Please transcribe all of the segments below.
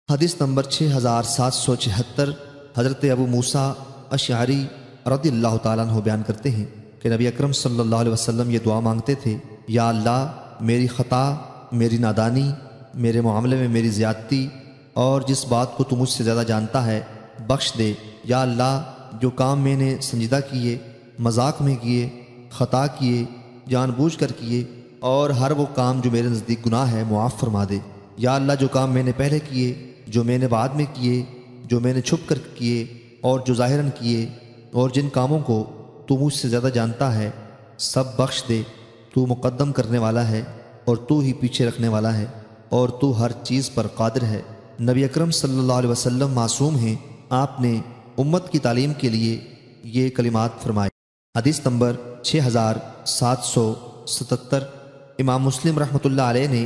حدیث نمبر 6776 حضرت ابو موسیٰ اشعری رضی اللہ تعالیٰ عنہ بیان کرتے ہیں کہ نبی اکرم صلی اللہ علیہ وسلم یہ دعا مانگتے تھے، یا اللہ میری خطا، میری نادانی، میرے معاملے میں میری زیادتی اور جس بات کو تو مجھ سے زیادہ جانتا ہے بخش دے۔ یا اللہ جو کام میں نے سنجیدہ کیے، مذاق میں کیے، خطا کیے، جان بوجھ کر کیے، اور ہر وہ کام جو میرے نزدیک گناہ ہے معاف فرما دے۔ یا اللہ جو کام میں نے پہلے کیے، جو میں نے بعد میں کیے، جو میں نے چھپ کر کیے اور جو ظاہراً کیے، اور جن کاموں کو تو مجھ سے زیادہ جانتا ہے سب بخش دے۔ تو مقدم کرنے والا ہے اور تو ہی پیچھے رکھنے والا ہے، اور تو ہر چیز پر قادر ہے۔ نبی اکرم صلی اللہ علیہ وسلم معصوم ہیں، آپ نے امت کی تعلیم کے لیے یہ کلمات فرمائے۔ حدیث نمبر 6777 امام مسلم رحمۃ اللہ علیہ نے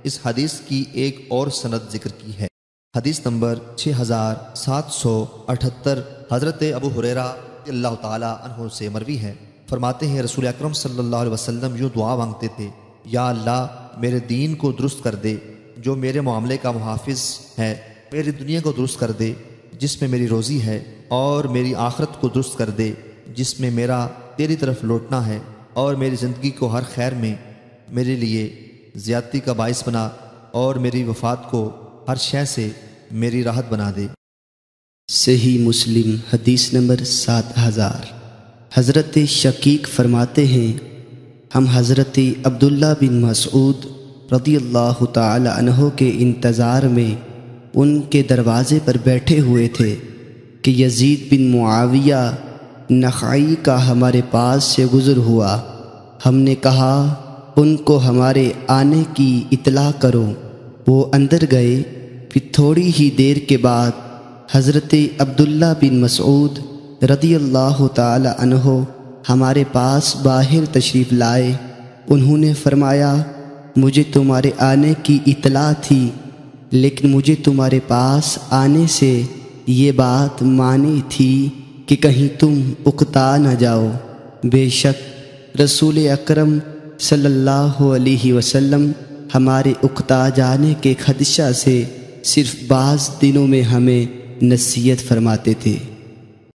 اس حدیث کی ایک اور سند ذکر کی ہے۔ حدیث نمبر 6778 حضرت ابو ہریرہ رضی اللہ تعالیٰ عنہ سے مروی ہے، فرماتے ہیں رسول اکرم صلی اللہ علیہ وسلم یوں دعا مانگتے تھے، یا اللہ میرے دین کو درست کر دے جو میرے معاملے کا محافظ ہے، میری دنیا کو درست کر دے جس میں میری روزی ہے، اور میری آخرت کو درست کر دے جس میں میرا تیری طرف لوٹنا ہے، اور میری زندگی کو ہر خیر میں میرے لیے زیادتی کا باعث بنا، اور میری وفات کو ہر شے سے میری راحت بنا دے۔ صحیح مسلم حدیث نمبر 7000۔ حضرت شقیق فرماتے ہیں ہم حضرت عبداللہ بن مسعود رضی اللہ تعالی عنہ کے انتظار میں ان کے دروازے پر بیٹھے ہوئے تھے کہ یزید بن معاویہ نخعی کا ہمارے پاس سے گزر ہوا۔ ہم نے کہا ان کو ہمارے آنے کی اطلاع کرو۔ وہ اندر گئے۔ پھر تھوڑی ہی دیر کے بعد حضرت عبداللہ بن مسعود رضی اللہ تعالی عنہ ہمارے پاس باہر تشریف لائے۔ انہوں نے فرمایا مجھے تمہارے آنے کی اطلاع تھی، لیکن مجھے تمہارے پاس آنے سے یہ بات مانی تھی کہ کہیں تم اکتا نہ جاؤ۔ بے شک رسول اکرم صلی اللہ علیہ وسلم ہمارے اکتا جانے کے خدشہ سے صرف بعض دنوں میں ہمیں نصیحت فرماتے تھے۔